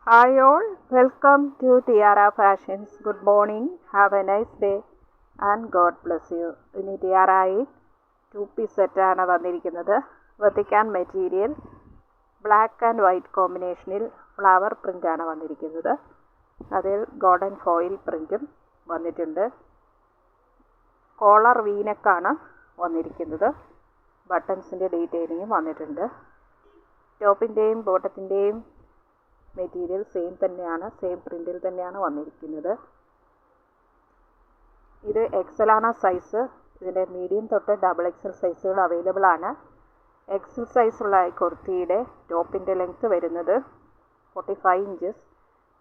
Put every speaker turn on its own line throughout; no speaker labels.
Hi all, welcome to Tiara Fashions. Good morning, have a nice day and God bless you. ഇനി ടിയാറായി 2-piece സെറ്റാണ് വന്നിരിക്കുന്നത്. വെർട്ടിക്കാൻ material black and white കോമ്പിനേഷനിൽ flower പ്രിൻ്റാണ് വന്നിരിക്കുന്നത്. അതിൽ ഗോൾഡൻ ഫോയിൽ പ്രിൻറ്റും വന്നിട്ടുണ്ട്. കോളർ വീനക്കാണ് വന്നിരിക്കുന്നത്. ബട്ടൺസിൻ്റെ ഡീറ്റെയിലിങ്ങും വന്നിട്ടുണ്ട്. ടോപ്പിൻ്റെയും ബോട്ടത്തിൻ്റെയും മെറ്റീരിയൽ സെയിം തന്നെയാണ്, സെയിം പ്രിൻറ്റിൽ തന്നെയാണ് വന്നിരിക്കുന്നത്. ഇത് XL ആണ് സൈസ്. ഇതിൻ്റെ മീഡിയം തൊട്ട് XXL സൈസുകൾ അവൈലബിൾ ആണ്. XL സൈസുള്ള കുർത്തിയുടെ ടോപ്പിൻ്റെ ലെങ്ത്ത് വരുന്നത് 45 ഇഞ്ചസ്,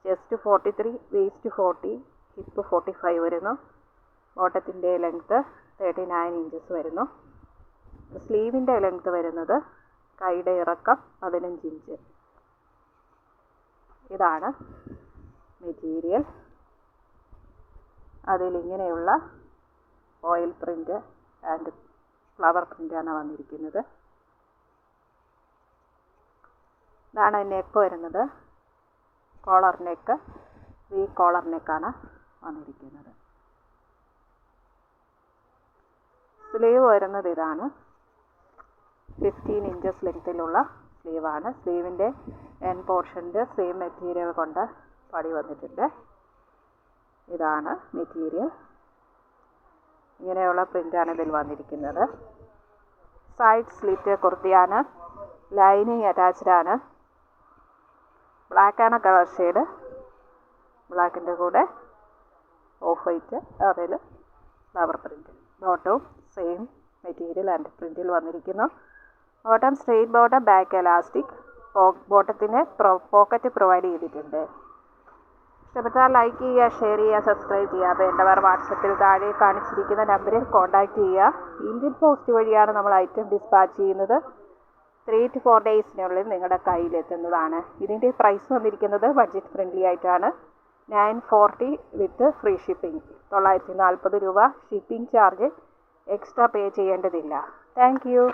ചെസ്റ്റ് 43, വേസ്റ്റ് 40, ഹിപ്പ് 45 വരുന്നു. ബോട്ടത്തിൻ്റെ ലെങ്ത്ത് 39 ഇഞ്ചസ് വരുന്നു. സ്ലീവിൻ്റെ ലെങ്ത്ത് വരുന്നത് കൈയുടെ ഇറക്കം 15 ഇഞ്ച്. ഇതാണ് മെറ്റീരിയൽ. അതിലിങ്ങനെയുള്ള ഓയിൽ പ്രിൻ്റ് ആൻഡ് ഫ്ലവർ പ്രിൻ്റാണ് വന്നിരിക്കുന്നത്. ഇതാണ് നെക്ക് വരുന്നത്. കോളർ നെക്ക്, കോളർ നെക്കാണ് വന്നിരിക്കുന്നത്. സ്ലീവ് വരുന്നത് ഇതാണ്. 15 ഇഞ്ചസ് ലെങ്ത്തിലുള്ള സ്ലീവാണ്. സ്ലീവിൻ്റെ എൻഡ് പോർഷൻ്റെ സെയിം മെറ്റീരിയൽ കൊണ്ട് പടി വന്നിട്ടുണ്ട്. ഇതാണ് മെറ്റീരിയൽ. ഇങ്ങനെയുള്ള പ്രിൻ്റാണ് ഇതിൽ വന്നിരിക്കുന്നത്. സൈഡ് സ്ലിറ്റ് കുർത്തിയാണ്. ലൈനിങ് അറ്റാച്ച്ഡ് ആണ്. ബ്ലാക്കാണ് കളർ ഷെയ്ഡ്. ബ്ലാക്കിൻ്റെ കൂടെ ഓഫ് വൈറ്റ്, അതിൽ ഫ്ലവർ പ്രിൻ്റ്. ബോട്ടവും സെയിം മെറ്റീരിയൽ ആൻഡ് പ്രിൻറ്റിൽ വന്നിരിക്കുന്നു. Bottom straight bottom, back elastic. ബോട്ടത്തിന് പോക്കറ്റ് പ്രൊവൈഡ് ചെയ്തിട്ടുണ്ട്. ഇഷ്ടപ്പെട്ടാൽ ലൈക്ക് ചെയ്യുക, ഷെയർ ചെയ്യുക, സബ്സ്ക്രൈബ് ചെയ്യുക. വേണ്ടവർ വാട്സപ്പിൽ താഴെ കാണിച്ചിരിക്കുന്ന നമ്പറിൽ കോൺടാക്റ്റ് ചെയ്യുക. ഇന്ത്യൻ പോസ്റ്റ് വഴിയാണ് നമ്മൾ ഐറ്റം ഡിസ്പാച്ച് ചെയ്യുന്നത്. 3 to 4 ഡേയ്സിനുള്ളിൽ നിങ്ങളുടെ കയ്യിലെത്തുന്നതാണ്. ഇതിൻ്റെ പ്രൈസ് വന്നിരിക്കുന്നത് ബഡ്ജറ്റ് ഫ്രണ്ട്ലി ആയിട്ടാണ്. 940 വിത്ത് ഫ്രീ ഷിപ്പിംഗ്. 940 രൂപ ഷിപ്പിംഗ് ചാർജ് എക്സ്ട്രാ പേ ചെയ്യേണ്ടതില്ല. Thank you.